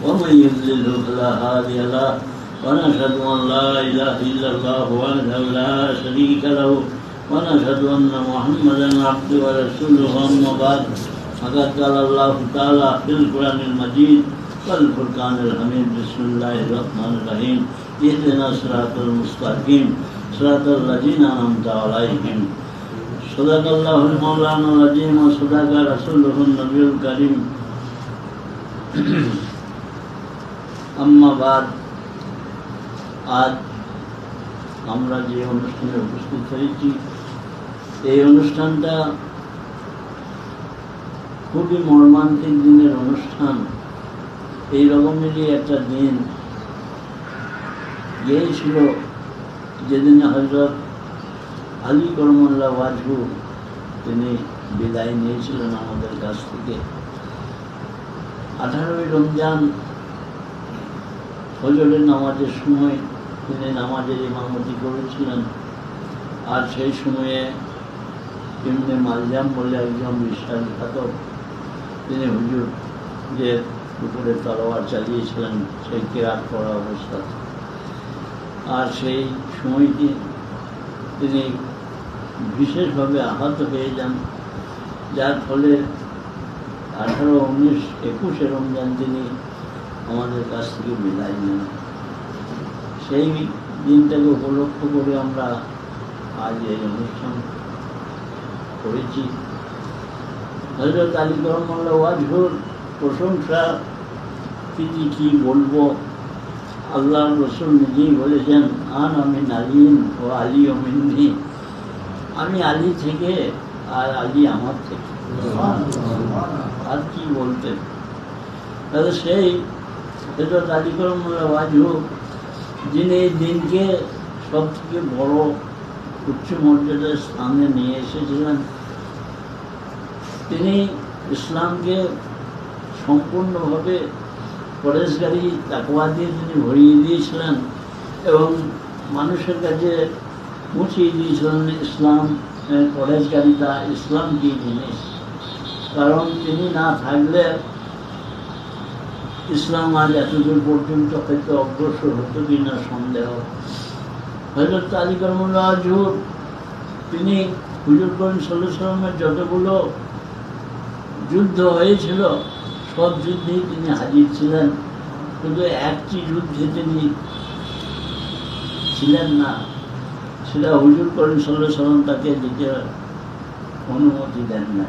ومن يضلله فلا هادي له ونشهد أن لا إله إلا الله وحده لا شريك له ونشهد أن محمدا عبده ورسوله أما بعد فقد قال الله تعالى في القرآن المجيد والفرقان الحميد بسم الله الرحمن الرحيم اهدنا الصراط المستقيم صراط الذين أنعمت عليهم صدق الله المولانا العظيم وصدق رسوله النبي الكريم أما بعد আজ আমরা যে অনুষ্ঠানে উপস্থিত হয়েছি এই অনুষ্ঠানটা খুবই মর্মান্তিক দিনের অনুষ্ঠান। এই রকমেরই একটা দিন গিয়েছিল যেদিনে হযরত আলী করমুল্লাহ ওয়াজহু তিনি বিদায় নিয়েছিলেন আমাদের কাছ থেকে। 18ই রমজান ফজরের নামাজের সময় তিনি নামাজের ইমামতি করেছিলেন। আর সেই সময়ে ইবনে মালজাম বলে একজন বিশ্বাসঘাতক তিনি হুজুর যে উপরে তলোয়ার চালিয়েছিলেন সেই কিরাত করা অবস্থাতে। আর সেই সময়টি তিনি বিশেষভাবে আহত হয়ে যান, যার ফলে 18, 19, 21 রমজান তিনি আমাদের কাছ থেকে বিদায় নেন। সেই দিনটাকে উপলক্ষ করে আমরা আজ এই অনুষ্ঠান করেছি। হযরত আলী করমুল্লাহ ওয়াজহুর প্রশংসা তিনি কি বলবো, আল্লাহর রাসূল নিজেই বলেছেন আনা মিন আলীন ও আলী মিন্নি, আমি আলী থেকে আর আলী আমার থেকে। আর কি বলতেন। তাহলে সেই হযরত আলী করমুল্লাহ ওয়াজহু যিনি এই দিনকে সব থেকে বড় উচ্চ মর্যাদার স্থানে নিয়ে এসেছিলেন, তিনি ইসলামকে সম্পূর্ণভাবে পরেশগারী তাকওয়া দিয়ে তিনি ভরিয়ে দিয়েছিলেন এবং মানুষের কাছে পৌঁছিয়ে দিয়েছিলেন ইসলামের পরেশগারিতা, ইসলাম কী জিনিস। কারণ তিনি না থাকলে ইসলাম আজ এতদূর পর্যন্ত হয়তো অগ্রসর হতো কিনা সন্দেহ। হযরত আলী করমুল্লাহ ওয়াজহু তিনি হুজুর করিম সাল্লাল্লাহু আলাইহি ওয়াসাল্লামের যতগুলো যুদ্ধ হয়েছিল সব যুদ্ধেই তিনি হাজির ছিলেন, কিন্তু একটি যুদ্ধে তিনি ছিলেন না, সেটা হুজুর করিম সাল্লাল্লাহু আলাইহি ওয়াসাল্লাম তাকে যেতে অনুমতি দেন না।